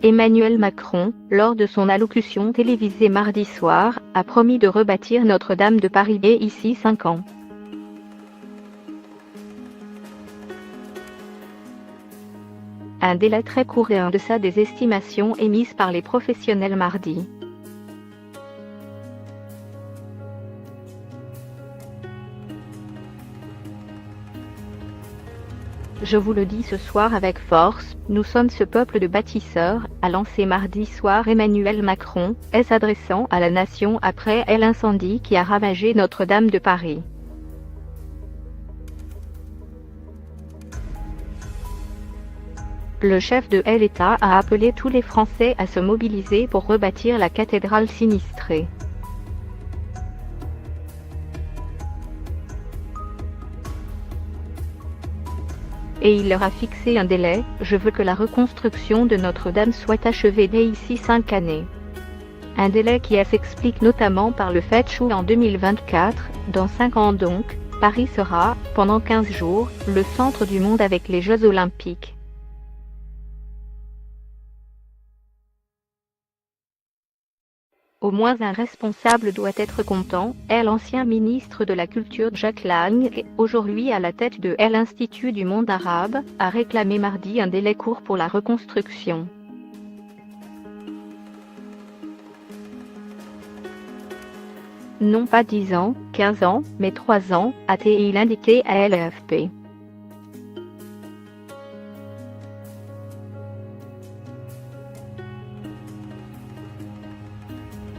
Emmanuel Macron, lors de son allocution télévisée mardi soir, a promis de rebâtir Notre-Dame de Paris d'ici 5 ans. Un délai très court et en deçà des estimations émises par les professionnels mardi. Je vous le dis ce soir avec force, nous sommes ce peuple de bâtisseurs, a lancé mardi soir Emmanuel Macron, s'adressant à la nation après l'incendie qui a ravagé Notre-Dame de Paris. Le chef de l'État a appelé tous les Français à se mobiliser pour rebâtir la cathédrale sinistrée. Et il leur a fixé un délai: je veux que la reconstruction de Notre-Dame soit achevée d'ici 5 années. Un délai qui s'explique notamment par le fait qu'en 2024, dans 5 ans donc, Paris sera, pendant 15 jours, le centre du monde avec les Jeux Olympiques. Au moins un responsable doit être content, est l'ancien ministre de la Culture Jack Lang, aujourd'hui à la tête de l'Institut du monde arabe, a réclamé mardi un délai court pour la reconstruction. Non pas 10 ans, 15 ans, mais 3 ans, a-t-il indiqué à l'AFP.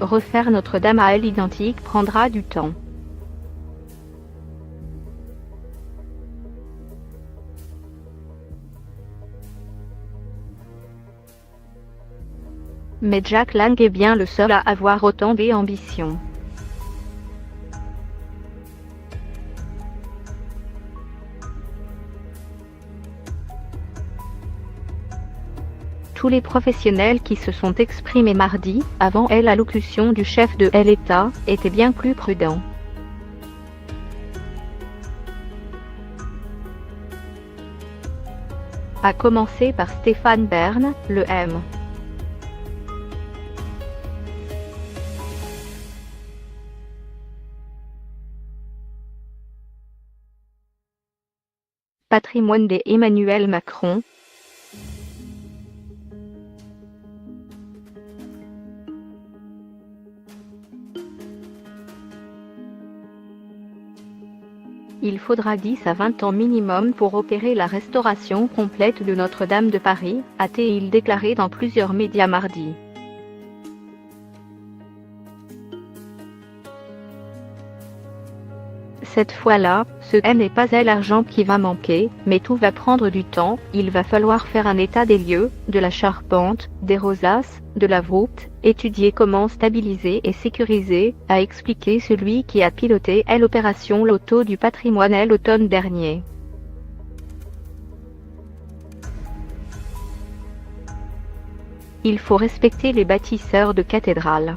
Refaire Notre-Dame à l'identique prendra du temps. Mais Jack Lang est bien le seul à avoir autant d'ambition. Tous les professionnels qui se sont exprimés mardi, avant l'allocution du chef de l'État, étaient bien plus prudents. À commencer par Stéphane Bern, le M. Patrimoine d'Emmanuel Macron. Il faudra 10 à 20 ans minimum pour opérer la restauration complète de Notre-Dame de Paris, a-t-il déclaré dans plusieurs médias mardi. Cette fois-là, ce n'est pas l'argent qui va manquer, mais tout va prendre du temps. Il va falloir faire un état des lieux, de la charpente, des rosaces, de la voûte, étudier comment stabiliser et sécuriser, a expliqué celui qui a piloté l'opération Loto du patrimoine l'automne dernier. Il faut respecter les bâtisseurs de cathédrales.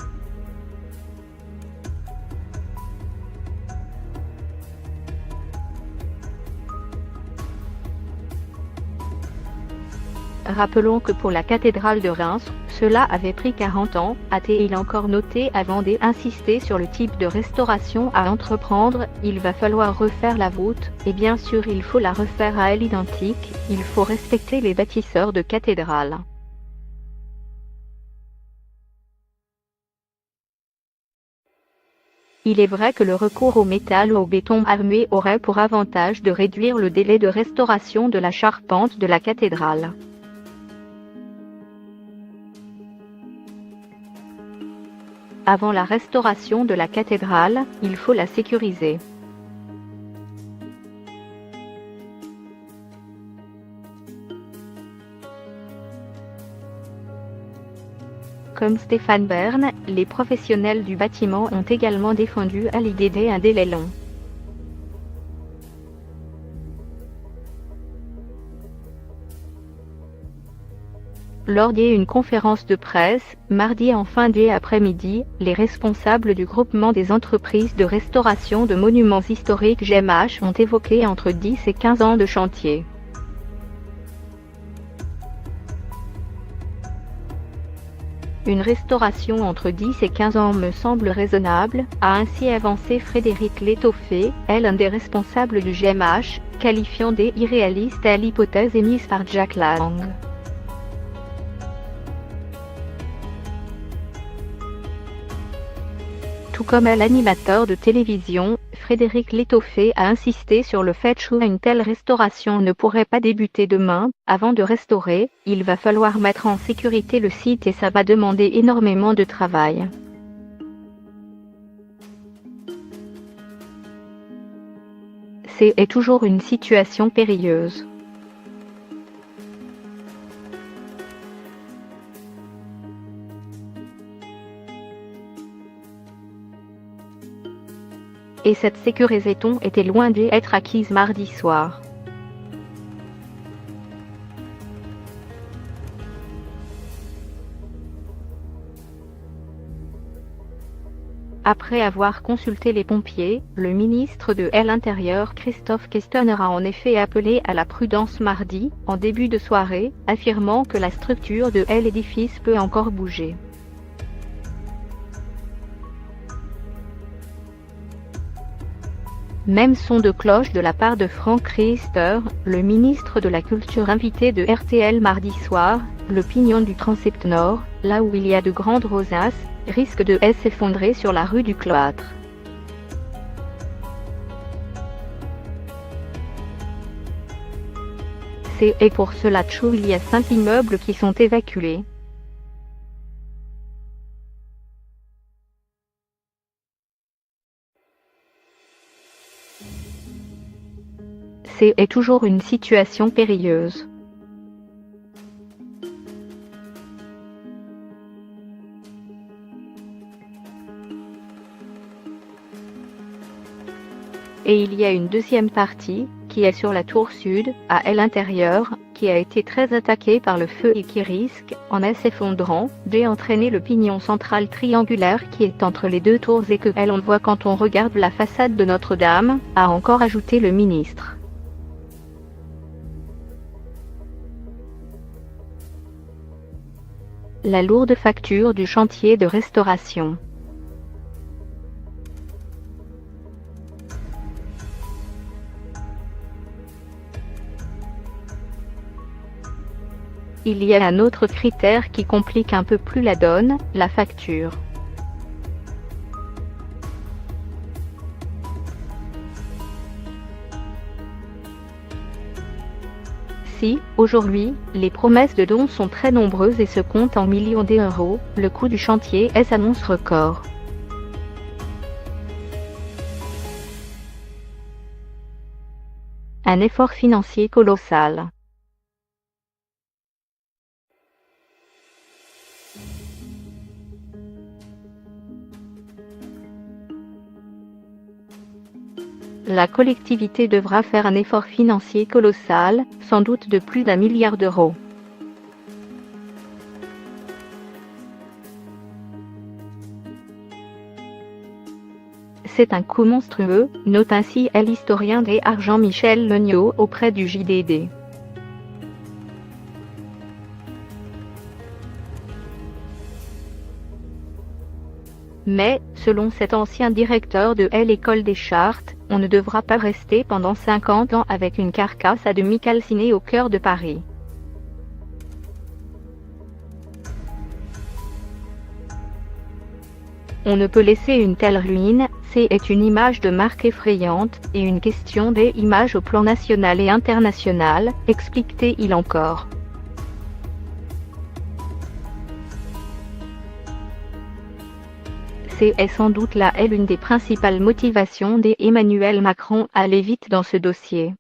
Rappelons que pour la cathédrale de Reims, cela avait pris 40 ans, a-t-il encore noté avant d'insister sur le type de restauration à entreprendre. Il va falloir refaire la voûte, et bien sûr il faut la refaire à l'identique, il faut respecter les bâtisseurs de cathédrales. Il est vrai que le recours au métal ou au béton armé aurait pour avantage de réduire le délai de restauration de la charpente de la cathédrale. Avant la restauration de la cathédrale, il faut la sécuriser. Comme Stéphane Bern, les professionnels du bâtiment ont également défendu l'idée d'un délai long. Lors d'une conférence de presse, mardi en fin d'après-midi, les responsables du groupement des entreprises de restauration de monuments historiques GMH ont évoqué entre 10 et 15 ans de chantier. Une restauration entre 10 et 15 ans me semble raisonnable, a ainsi avancé Frédéric Létoffé, l'un des responsables du GMH, qualifiant d'irréaliste l'hypothèse émise par Jack Lang. Tout comme l'animateur de télévision, Frédéric Létoffé a insisté sur le fait qu'une telle restauration ne pourrait pas débuter demain. Avant de restaurer, il va falloir mettre en sécurité le site et ça va demander énormément de travail. C'est toujours une situation périlleuse. Et cette sécurisation était loin d'être acquise mardi soir. Après avoir consulté les pompiers, le ministre de l'Intérieur Christophe Castaner a en effet appelé à la prudence mardi, en début de soirée, affirmant que la structure de l'édifice peut encore bouger. Même son de cloche de la part de Franck Riester, le ministre de la Culture invité de RTL mardi soir. Le pignon du transept nord, là où il y a de grandes rosaces, risque de s'effondrer sur la rue du Cloître. Et pour cela il y a 5 immeubles qui sont évacués. C'est toujours une situation périlleuse. Et il y a une deuxième partie, qui est sur la tour sud, à l'intérieur, qui a été très attaquée par le feu et qui risque, en s'effondrant, d'entraîner le pignon central triangulaire qui est entre les deux tours et que on voit quand on regarde la façade de Notre-Dame, a encore ajouté le ministre. La lourde facture du chantier de restauration. Il y a un autre critère qui complique un peu plus la donne, la facture. Si, aujourd'hui, les promesses de dons sont très nombreuses et se comptent en millions d'euros, le coût du chantier s'annonce record. Un effort financier colossal. La collectivité devra faire un effort financier colossal, sans doute de plus d'1 milliard d'euros. C'est un coût monstrueux, note ainsi l'historien des Jean-Michel Legnaud auprès du JDD. Mais, selon cet ancien directeur de l'école des chartes, on ne devra pas rester pendant 50 ans avec une carcasse à demi calcinée au cœur de Paris. On ne peut laisser une telle ruine, c'est une image de marque effrayante, et une question d'image au plan national et international, explique-t-il encore. C'est sans doute là l'une des principales motivations d'Emmanuel Macron à aller vite dans ce dossier.